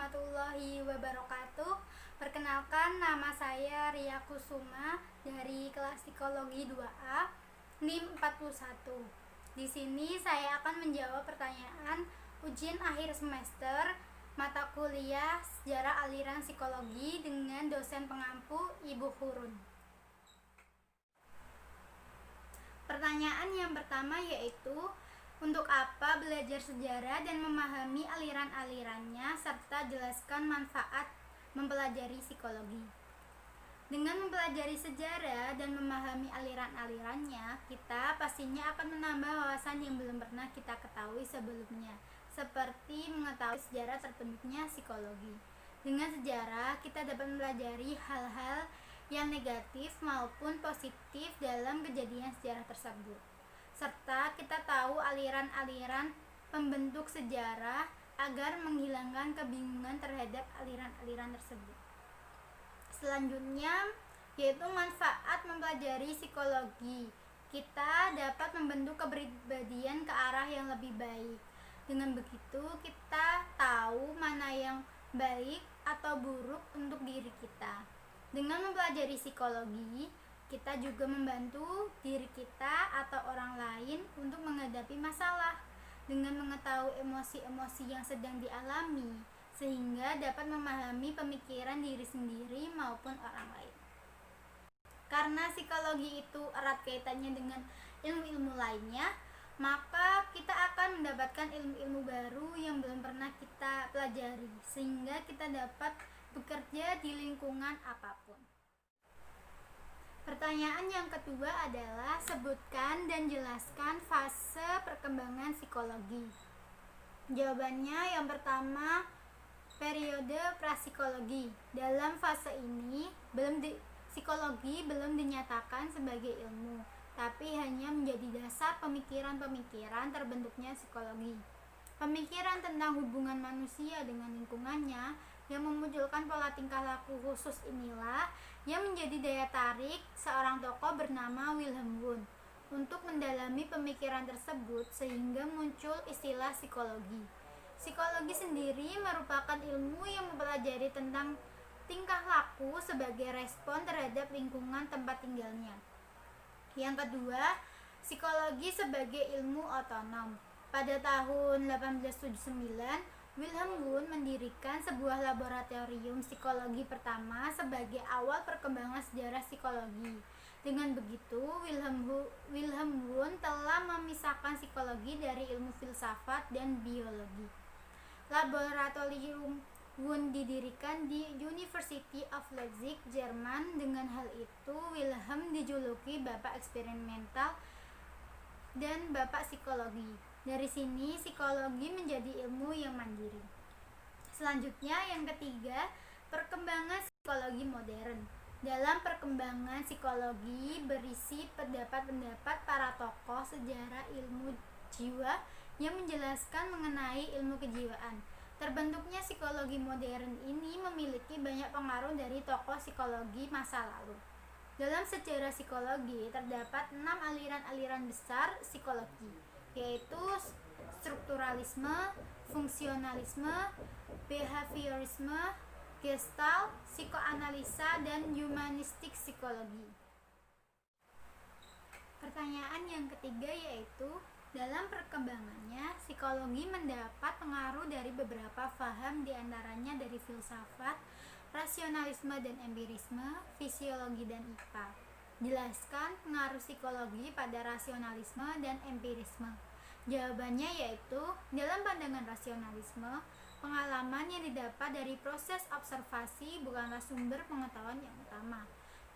warahmatullahi wabarakatuh. Perkenalkan, nama saya Ria Kusuma dari kelas Psikologi 2A, NIM 41. Di sini saya akan menjawab pertanyaan ujian akhir semester mata kuliah Sejarah Aliran Psikologi dengan dosen pengampu Ibu Hurun. Pertanyaan yang pertama yaitu, untuk apa belajar sejarah dan memahami aliran-alirannya, serta jelaskan manfaat mempelajari psikologi. Dengan mempelajari sejarah dan memahami aliran-alirannya, kita pastinya akan menambah wawasan yang belum pernah kita ketahui sebelumnya, seperti mengetahui sejarah terbentuknya psikologi. Dengan sejarah, kita dapat mempelajari hal-hal yang negatif maupun positif dalam kejadian sejarah tersebut, serta kita tahu aliran-aliran pembentuk sejarah agar menghilangkan kebingungan terhadap aliran-aliran tersebut. Selanjutnya yaitu manfaat mempelajari psikologi. Kita dapat membentuk kepribadian ke arah yang lebih baik. Dengan begitu kita tahu mana yang baik atau buruk untuk diri kita. Dengan mempelajari psikologi, kita juga membantu diri kita atau orang lain untuk menghadapi masalah dengan mengetahui emosi-emosi yang sedang dialami, sehingga dapat memahami pemikiran diri sendiri maupun orang lain. Karena psikologi itu erat kaitannya dengan ilmu-ilmu lainnya, maka kita akan mendapatkan ilmu-ilmu baru yang belum pernah kita pelajari, sehingga kita dapat bekerja di lingkungan apapun. Pertanyaan yang kedua adalah, sebutkan dan jelaskan fase perkembangan psikologi. Jawabannya yang pertama, periode prapsikologi. Dalam fase ini, psikologi belum dinyatakan sebagai ilmu, tapi hanya menjadi dasar pemikiran-pemikiran terbentuknya psikologi. Pemikiran tentang hubungan manusia dengan lingkungannya yang memunculkan pola tingkah laku khusus inilah yang menjadi daya tarik seorang tokoh bernama Wilhelm Wundt untuk mendalami pemikiran tersebut, sehingga muncul istilah psikologi. Psikologi sendiri merupakan ilmu yang mempelajari tentang tingkah laku sebagai respon terhadap lingkungan tempat tinggalnya. Yang kedua, psikologi sebagai ilmu otonom. Pada tahun 1879, Wilhelm Wundt mendirikan sebuah laboratorium psikologi pertama sebagai awal perkembangan sejarah psikologi. Dengan begitu, Wilhelm Wundt telah memisahkan psikologi dari ilmu filsafat dan biologi. Laboratorium Wundt didirikan di University of Leipzig, Jerman. Dengan hal itu, Wilhelm dijuluki Bapak Eksperimental dan Bapak Psikologi. Dari sini, psikologi menjadi ilmu yang mandiri. Selanjutnya, yang ketiga, perkembangan psikologi modern. Dalam perkembangan psikologi berisi pendapat-pendapat para tokoh sejarah ilmu jiwa yang menjelaskan mengenai ilmu kejiwaan. Terbentuknya psikologi modern ini memiliki banyak pengaruh dari tokoh psikologi masa lalu. Dalam sejarah psikologi terdapat 6 aliran-aliran besar psikologi, yaitu strukturalisme, fungsionalisme, behaviorisme, gestalt, psikoanalisa, dan humanistik psikologi. Pertanyaan yang ketiga yaitu, dalam perkembangannya, psikologi mendapat pengaruh dari beberapa faham, diantaranya dari filsafat, rasionalisme dan empirisme, fisiologi dan IPA. Jelaskan pengaruh psikologi pada rasionalisme dan empirisme. Jawabannya yaitu, dalam pandangan rasionalisme, pengalaman yang didapat dari proses observasi bukanlah sumber pengetahuan yang utama.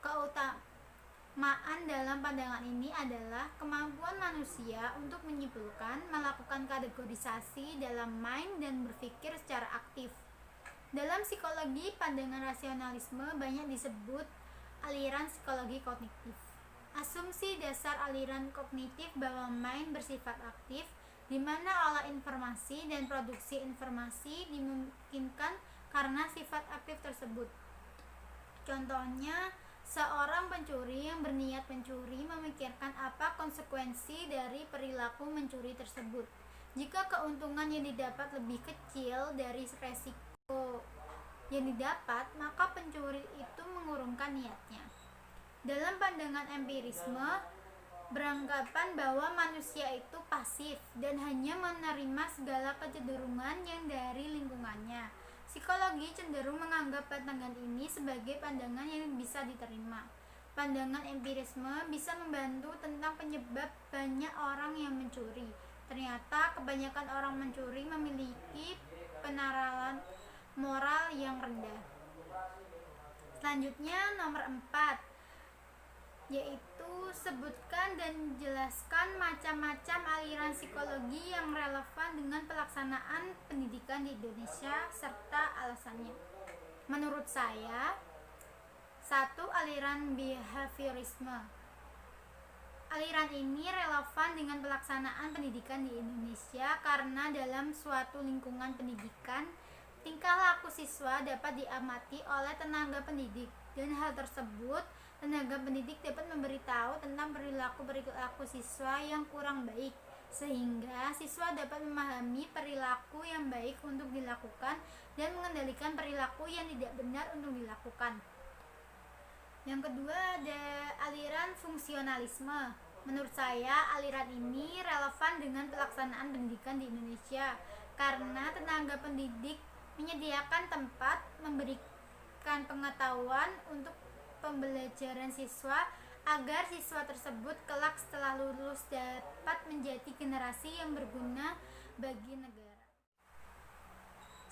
Keutamaan dalam pandangan ini adalah kemampuan manusia untuk menyimpulkan, melakukan kategorisasi dalam mind, dan berpikir secara aktif. Dalam psikologi, pandangan rasionalisme banyak disebut aliran psikologi kognitif. Asumsi dasar aliran kognitif bahwa mind bersifat aktif, di mana olah informasi dan produksi informasi dimungkinkan karena sifat aktif tersebut. Contohnya, seorang pencuri yang berniat mencuri memikirkan apa konsekuensi dari perilaku mencuri tersebut. Jika keuntungan yang didapat lebih kecil dari resiko yang didapat, maka pencuri itu mengurungkan niatnya. Dalam pandangan empirisme, beranggapan bahwa manusia itu pasif dan hanya menerima segala kecenderungan yang dari lingkungannya. Psikologi cenderung menganggap pandangan ini sebagai pandangan yang bisa diterima. Pandangan empirisme bisa membantu tentang penyebab banyak orang yang mencuri. Ternyata kebanyakan orang mencuri memiliki penaralan moral yang rendah. Selanjutnya nomor 4, yaitu sebutkan dan jelaskan macam-macam aliran psikologi yang relevan dengan pelaksanaan pendidikan di Indonesia serta alasannya. Menurut saya, 1. Aliran behaviorisme. Aliran ini relevan dengan pelaksanaan pendidikan di Indonesia karena dalam suatu lingkungan pendidikan, tingkah laku siswa dapat diamati oleh tenaga pendidik, dan hal tersebut tenaga pendidik dapat memberitahu tentang perilaku siswa yang kurang baik, sehingga siswa dapat memahami perilaku yang baik untuk dilakukan dan mengendalikan perilaku yang tidak benar untuk dilakukan. Yang kedua, ada aliran fungsionalisme. Menurut saya, aliran ini relevan dengan pelaksanaan pendidikan di Indonesia karena tenaga pendidik menyediakan tempat, memberikan pengetahuan untuk pembelajaran siswa agar siswa tersebut kelak setelah lulus dapat menjadi generasi yang berguna bagi negara.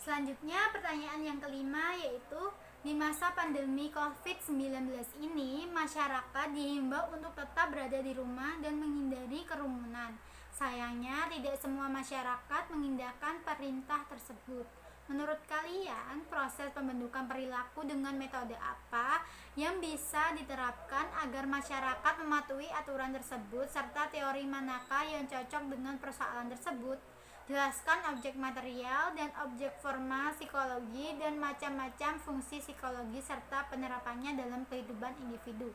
Selanjutnya, pertanyaan yang kelima, yaitu di masa pandemi COVID-19 ini, masyarakat dihimbau untuk tetap berada di rumah dan menghindari kerumunan. Sayangnya, tidak semua masyarakat mengindahkan perintah tersebut. Menurut kalian, proses pembentukan perilaku dengan metode apa yang bisa diterapkan agar masyarakat mematuhi aturan tersebut, serta teori manakah yang cocok dengan persoalan tersebut? Jelaskan objek material dan objek formal psikologi dan macam-macam fungsi psikologi serta penerapannya dalam kehidupan individu.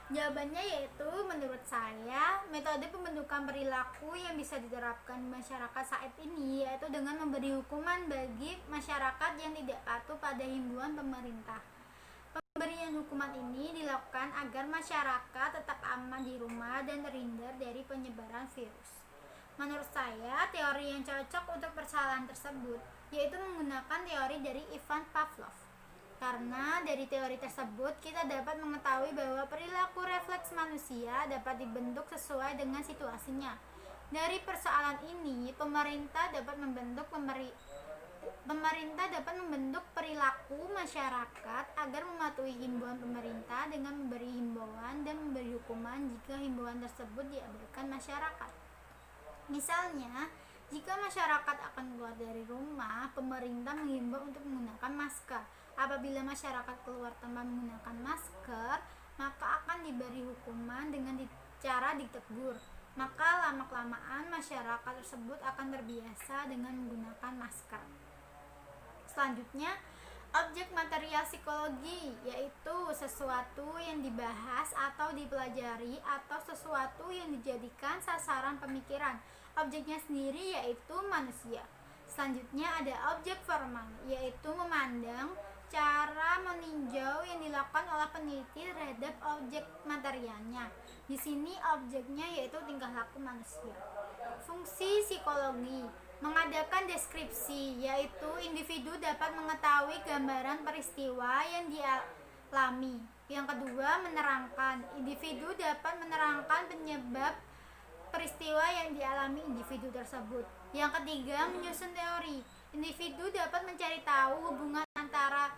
Jawabannya yaitu, menurut saya, metode pembentukan perilaku yang bisa diterapkan masyarakat saat ini yaitu dengan memberi hukuman bagi masyarakat yang tidak patuh pada himbauan pemerintah. Pemberian hukuman ini dilakukan agar masyarakat tetap aman di rumah dan terhindar dari penyebaran virus. Menurut saya, teori yang cocok untuk persoalan tersebut yaitu menggunakan teori dari Ivan Pavlov. Karena dari teori tersebut kita dapat mengetahui bahwa perilaku refleks manusia dapat dibentuk sesuai dengan situasinya. Dari persoalan ini, pemerintah dapat membentuk perilaku masyarakat agar mematuhi himbauan pemerintah dengan memberi himbauan dan memberi hukuman jika himbauan tersebut diabaikan masyarakat. Misalnya, jika masyarakat akan keluar dari rumah, pemerintah menghimbau untuk menggunakan masker. Apabila masyarakat keluar tanpa menggunakan masker, maka akan diberi hukuman dengan cara ditegur. Maka lama-kelamaan masyarakat tersebut akan terbiasa dengan menggunakan masker. Selanjutnya, objek material psikologi yaitu sesuatu yang dibahas atau dipelajari atau sesuatu yang dijadikan sasaran pemikiran. Objeknya sendiri yaitu manusia. Selanjutnya ada objek formal, yaitu memandang, cara meninjau yang dilakukan oleh peneliti terhadap objek materialnya. Di sini objeknya yaitu tingkah laku manusia. Fungsi psikologi mengadakan deskripsi, yaitu individu dapat mengetahui gambaran peristiwa yang dialami. Yang kedua, menerangkan. Individu dapat menerangkan penyebab peristiwa yang dialami individu tersebut. Yang ketiga, menyusun teori. Individu dapat mencari tahu hubungan antara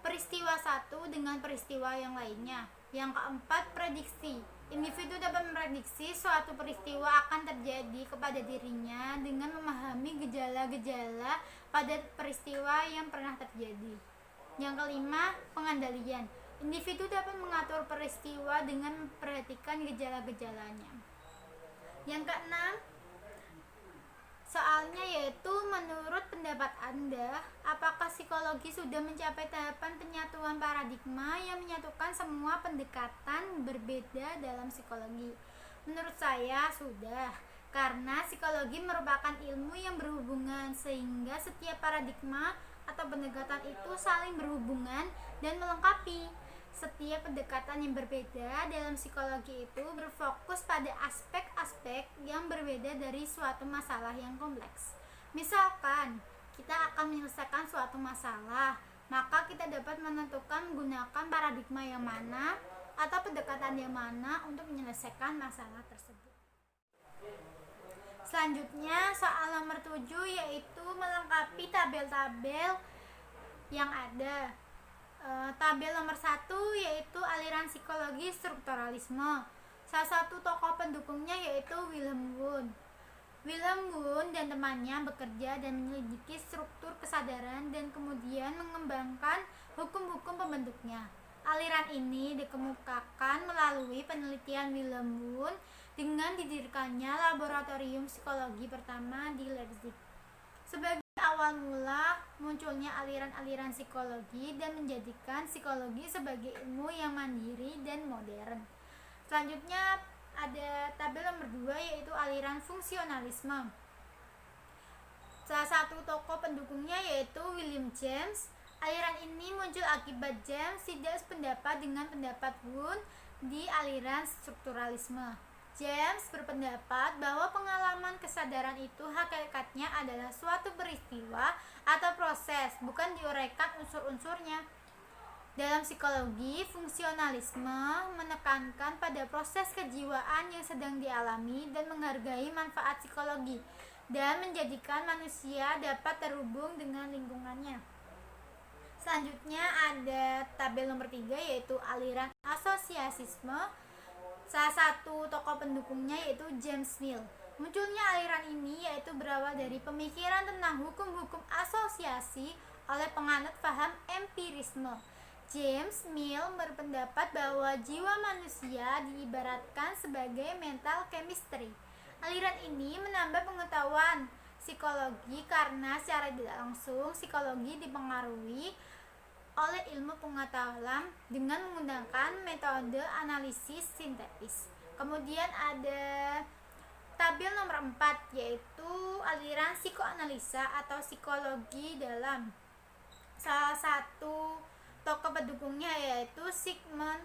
peristiwa satu dengan peristiwa yang lainnya. Yang keempat, prediksi. Individu dapat memprediksi suatu peristiwa akan terjadi kepada dirinya dengan memahami gejala-gejala pada peristiwa yang pernah terjadi. Yang kelima, pengandalian. Individu dapat mengatur peristiwa dengan memperhatikan gejala-gejalanya. Yang keenam, soalnya yaitu, menurut pendapat Anda, apakah psikologi sudah mencapai tahapan penyatuan paradigma yang menyatukan semua pendekatan berbeda dalam psikologi? Menurut saya sudah, karena psikologi merupakan ilmu yang berhubungan sehingga setiap paradigma atau pendekatan itu saling berhubungan dan melengkapi. Setiap pendekatan yang berbeda dalam psikologi itu berfokus pada aspek-aspek yang berbeda dari suatu masalah yang kompleks. Misalkan, kita akan menyelesaikan suatu masalah, maka kita dapat menentukan menggunakan paradigma yang mana atau pendekatan yang mana untuk menyelesaikan masalah tersebut. Selanjutnya, soal nomor 7 yaitu melengkapi tabel-tabel yang ada. Tabel nomor 1 yaitu aliran psikologi strukturalisme. Salah satu tokoh pendukungnya yaitu Wilhelm Wundt. Wilhelm Wundt dan temannya bekerja dan menyelidiki struktur kesadaran dan kemudian mengembangkan hukum-hukum pembentuknya. Aliran ini dikemukakan melalui penelitian Wilhelm Wundt dengan didirikannya laboratorium psikologi pertama di Leipzig. Sebagai awal mula munculnya aliran-aliran psikologi dan menjadikan psikologi sebagai ilmu yang mandiri dan modern. Selanjutnya ada tabel nomor 2 yaitu aliran fungsionalisme. Salah satu tokoh pendukungnya yaitu William James. Aliran ini muncul akibat James tidak sependapat dengan pendapat Wundt di aliran strukturalisme. James berpendapat bahwa pengalaman kesadaran itu hakikatnya adalah suatu peristiwa atau proses, bukan diuraikan unsur-unsurnya. Dalam psikologi, fungsionalisme menekankan pada proses kejiwaan yang sedang dialami dan menghargai manfaat psikologi dan menjadikan manusia dapat terhubung dengan lingkungannya. Selanjutnya ada tabel nomor 3 yaitu aliran asosiasisme. Salah satu tokoh pendukungnya yaitu James Mill. Munculnya aliran ini yaitu berawal dari pemikiran tentang hukum-hukum asosiasi oleh penganut paham empirisme. James Mill berpendapat bahwa jiwa manusia diibaratkan sebagai mental chemistry. Aliran ini menambah pengetahuan psikologi karena secara tidak langsung psikologi dipengaruhi oleh ilmu pengetahuan dengan menggunakan metode analisis sintetis. Kemudian ada tabel nomor 4 yaitu aliran psikoanalisa atau psikologi dalam. Salah satu tokoh pendukungnya yaitu Sigmund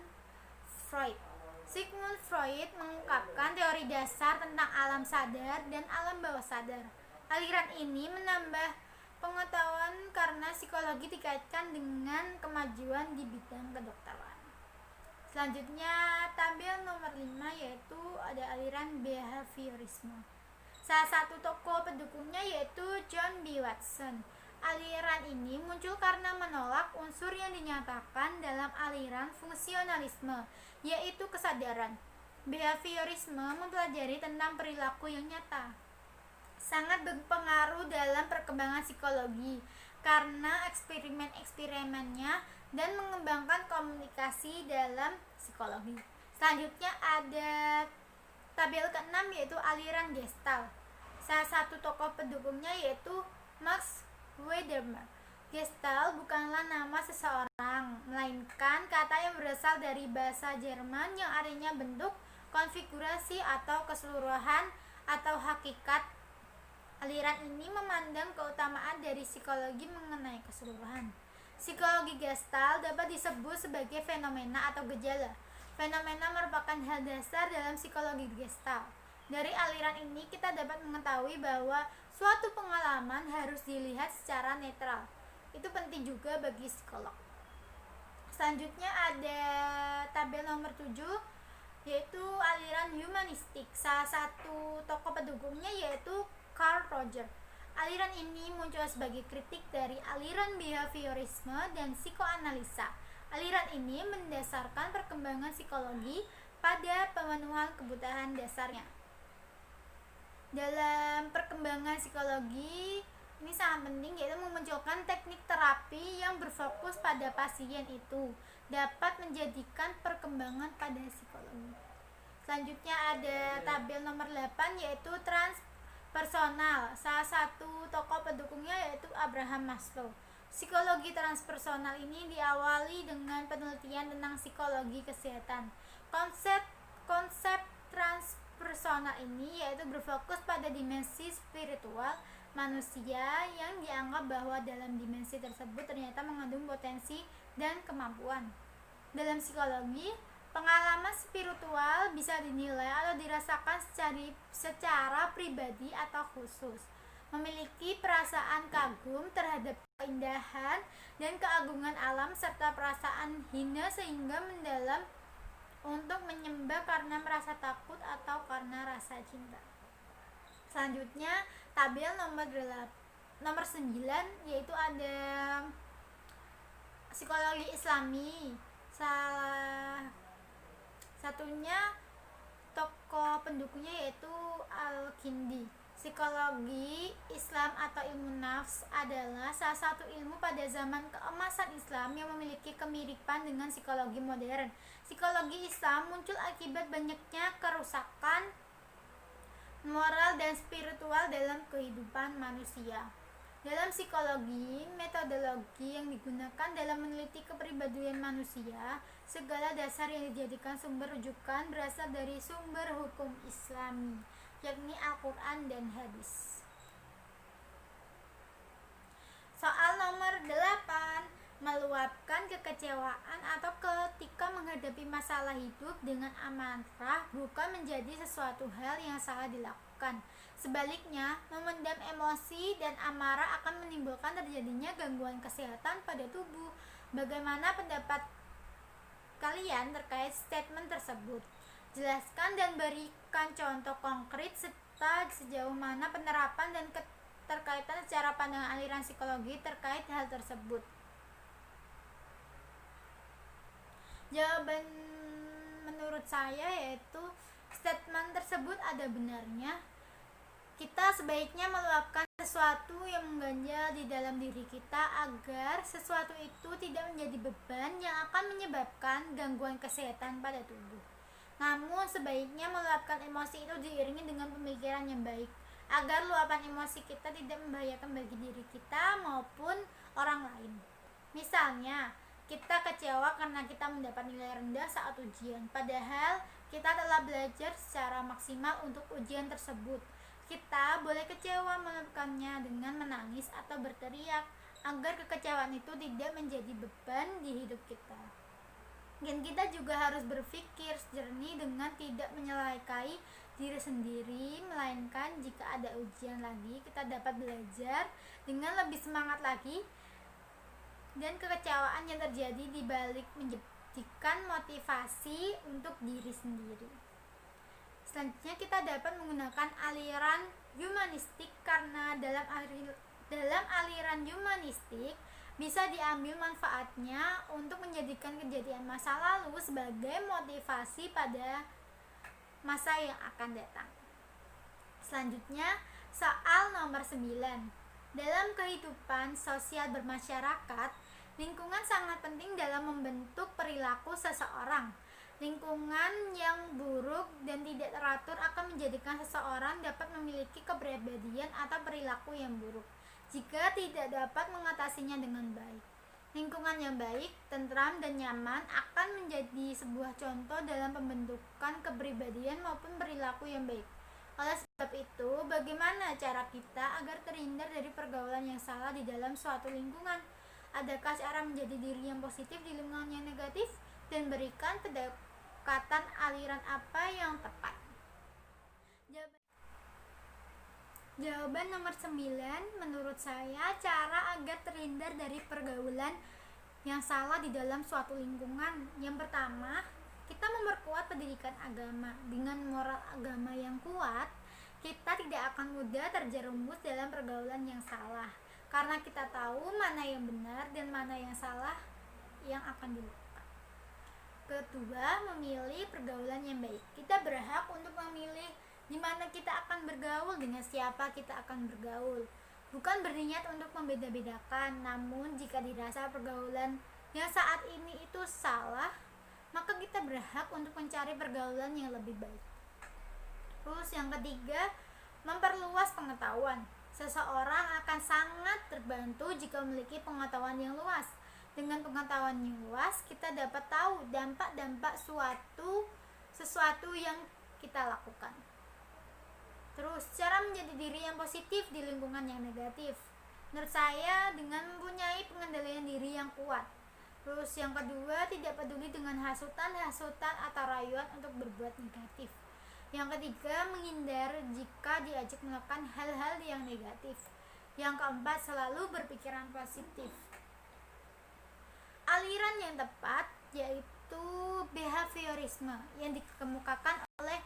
Freud. Sigmund Freud mengungkapkan teori dasar tentang alam sadar dan alam bawah sadar. Aliran ini menambah pengetahuan karena psikologi dikaitkan dengan kemajuan di bidang kedokteran. Selanjutnya tabel nomor 5 yaitu ada aliran behaviorisme. Salah satu tokoh pendukungnya yaitu John B. Watson. Aliran ini muncul karena menolak unsur yang dinyatakan dalam aliran fungsionalisme, yaitu kesadaran. Behaviorisme mempelajari tentang perilaku yang nyata. Sangat berpengaruh dalam perkembangan psikologi karena eksperimen-eksperimennya dan mengembangkan komunikasi dalam psikologi. Selanjutnya ada tabel ke-6 yaitu aliran Gestalt. Salah satu tokoh pendukungnya yaitu Max Wedemeer. Gestalt bukanlah nama seseorang, melainkan kata yang berasal dari bahasa Jerman yang artinya bentuk, konfigurasi atau keseluruhan atau hakikat. Aliran ini memandang keutamaan dari psikologi mengenai keseluruhan. Psikologi Gestalt dapat disebut sebagai fenomena atau gejala. Fenomena merupakan hal dasar dalam psikologi Gestalt. Dari aliran ini kita dapat mengetahui bahwa suatu pengalaman harus dilihat secara netral. Itu penting juga bagi psikolog. Selanjutnya ada tabel nomor 7 yaitu aliran humanistik. Salah satu tokoh pendukungnya yaitu Carl Rogers. Aliran ini muncul sebagai kritik dari aliran behaviorisme dan psikoanalisa. Aliran ini mendasarkan perkembangan psikologi pada pemenuhan kebutuhan dasarnya. Dalam perkembangan psikologi ini sangat penting yaitu memunculkan teknik terapi yang berfokus pada pasien itu dapat menjadikan perkembangan pada psikologi. Selanjutnya ada tabel nomor 8 yaitu transpersonal. Salah satu tokoh pendukungnya yaitu Abraham Maslow. Psikologi transpersonal ini diawali dengan penelitian tentang psikologi kesehatan. Konsep transpersonal ini yaitu berfokus pada dimensi spiritual manusia yang dianggap bahwa dalam dimensi tersebut ternyata mengandung potensi dan kemampuan. Dalam psikologi, pengalaman spiritual bisa dinilai atau dirasakan secara pribadi atau khusus. Memiliki perasaan kagum terhadap keindahan dan keagungan alam serta perasaan hina sehingga mendalam untuk menyembah karena merasa takut atau karena rasa cinta. Selanjutnya, tabel nomor 9 yaitu ada psikologi Islami. Salah satunya tokoh pendukungnya yaitu Al-Kindi. Psikologi Islam atau ilmu nafs adalah salah satu ilmu pada zaman keemasan Islam yang memiliki kemiripan dengan psikologi modern. Psikologi Islam muncul akibat banyaknya kerusakan moral dan spiritual dalam kehidupan manusia. Dalam psikologi, metodologi yang digunakan dalam meneliti kepribadian manusia, segala dasar yang dijadikan sumber rujukan berasal dari sumber hukum Islami, yakni Al-Quran dan hadis. Soal nomor 8, meluapkan kekecewaan atau ketika menghadapi masalah hidup dengan amarah bukan menjadi sesuatu hal yang salah dilakukan. Sebaliknya, memendam emosi dan amarah akan menimbulkan terjadinya gangguan kesehatan pada tubuh. Bagaimana pendapat kalian terkait statement tersebut? Jelaskan dan berikan contoh konkret serta sejauh mana penerapan dan keterkaitan secara pandangan aliran psikologi terkait hal tersebut. Jawaban menurut saya yaitu statement tersebut ada benarnya. Kita sebaiknya meluapkan sesuatu yang mengganjal di dalam diri kita agar sesuatu itu tidak menjadi beban yang akan menyebabkan gangguan kesehatan pada tubuh. Namun sebaiknya meluapkan emosi itu diiringi dengan pemikiran yang baik agar luapan emosi kita tidak membahayakan bagi diri kita maupun orang lain. Misalnya, kita kecewa karena kita mendapat nilai rendah saat ujian, padahal kita telah belajar secara maksimal untuk ujian tersebut. Kita boleh kecewa meluapkannya dengan menangis atau berteriak agar kekecewaan itu tidak menjadi beban di hidup kita. Dan kita juga harus berpikir jernih dengan tidak menyalahkan diri sendiri, melainkan jika ada ujian lagi kita dapat belajar dengan lebih semangat lagi. Dan kekecewaan yang terjadi dibalik menjadikan motivasi untuk diri sendiri. Selanjutnya kita dapat menggunakan aliran humanistik karena dalam aliran humanistik bisa diambil manfaatnya untuk menjadikan kejadian masa lalu sebagai motivasi pada masa yang akan datang. Selanjutnya soal nomor 9. Dalam kehidupan sosial bermasyarakat, lingkungan sangat penting dalam membentuk perilaku seseorang. Lingkungan yang buruk dan tidak teratur akan menjadikan seseorang dapat memiliki kepribadian atau perilaku yang buruk jika tidak dapat mengatasinya dengan baik. Lingkungan yang baik, tentram, dan nyaman akan menjadi sebuah contoh dalam pembentukan kepribadian maupun perilaku yang baik. Oleh sebab itu, bagaimana cara kita agar terhindar dari pergaulan yang salah di dalam suatu lingkungan? Adakah cara menjadi diri yang positif di lingkungan yang negatif dan berikan pendekatan aliran apa yang tepat? Jawaban nomor 9, menurut saya cara agar terhindar dari pergaulan yang salah di dalam suatu lingkungan. Yang pertama, kita memperkuat pendidikan agama. Dengan moral agama yang kuat, kita tidak akan mudah terjerumus dalam pergaulan yang salah karena kita tahu mana yang benar dan mana yang salah yang akan dilakukan. Kedua, memilih pergaulan yang baik. Kita berhak untuk memilih di mana kita akan bergaul, dengan siapa kita akan bergaul. Bukan berniat untuk membeda-bedakan, namun jika dirasa pergaulan yang saat ini itu salah, maka kita berhak untuk mencari pergaulan yang lebih baik. Terus yang ketiga, memperluas pengetahuan. Seseorang akan sangat terbantu jika memiliki pengetahuan yang luas. Dengan pengetahuan yang luas, kita dapat tahu dampak-dampak sesuatu yang kita lakukan. Terus cara menjadi diri yang positif di lingkungan yang negatif. Menurut saya dengan mempunyai pengendalian diri yang kuat. Terus yang kedua, tidak peduli dengan hasutan atau rayuan untuk berbuat negatif. Yang ketiga, menghindar jika diajak melakukan hal-hal yang negatif. Yang keempat, selalu berpikiran positif. Aliran yang tepat yaitu behaviorisme yang dikemukakan oleh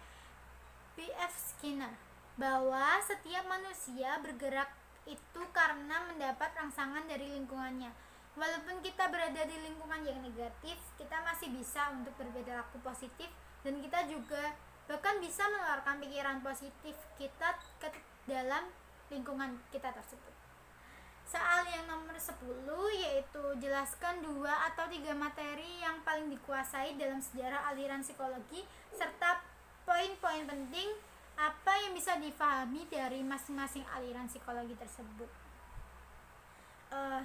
B.F. Skinner, bahwa setiap manusia bergerak itu karena mendapat rangsangan dari lingkungannya. Walaupun kita berada di lingkungan yang negatif, kita masih bisa untuk berperilaku positif, dan kita juga bahkan bisa mengeluarkan pikiran positif kita ke dalam lingkungan kita tersebut. Soal yang nomor 10 yaitu jelaskan 2 atau 3 materi yang paling dikuasai dalam sejarah aliran psikologi serta poin-poin penting apa yang bisa dipahami dari masing-masing aliran psikologi tersebut.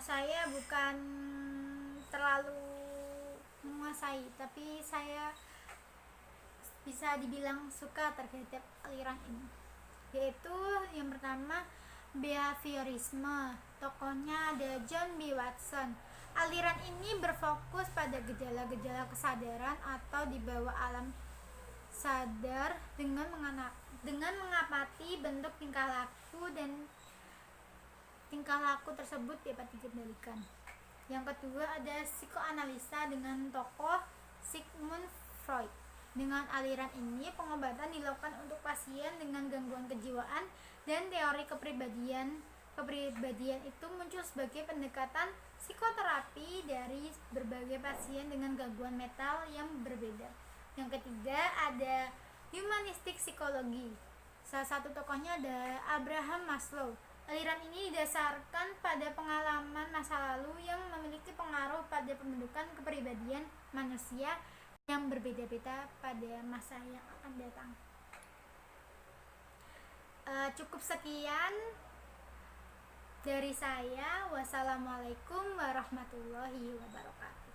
Saya bukan terlalu menguasai, tapi saya bisa dibilang suka terhadap aliran ini. Yaitu yang pertama, behaviorisme. Tokohnya ada John B. Watson. Aliran ini berfokus pada gejala-gejala kesadaran atau di bawah alam sadar dengan mengamati bentuk tingkah laku dan tingkah laku tersebut dapat dikendalikan. Yang kedua ada psikoanalisa dengan tokoh Sigmund Freud. Dengan aliran ini pengobatan dilakukan untuk pasien dengan gangguan kejiwaan, dan teori kepribadian itu muncul sebagai pendekatan psikoterapi dari berbagai pasien dengan gangguan mental yang berbeda. Yang ketiga ada humanistik psikologi. Salah satu tokohnya ada Abraham Maslow. Aliran ini didasarkan pada pengalaman masa lalu yang memiliki pengaruh pada pembentukan kepribadian manusia yang berbeda-beda pada masa yang akan datang. Cukup sekian dari saya. Wassalamualaikum warahmatullahi wabarakatuh.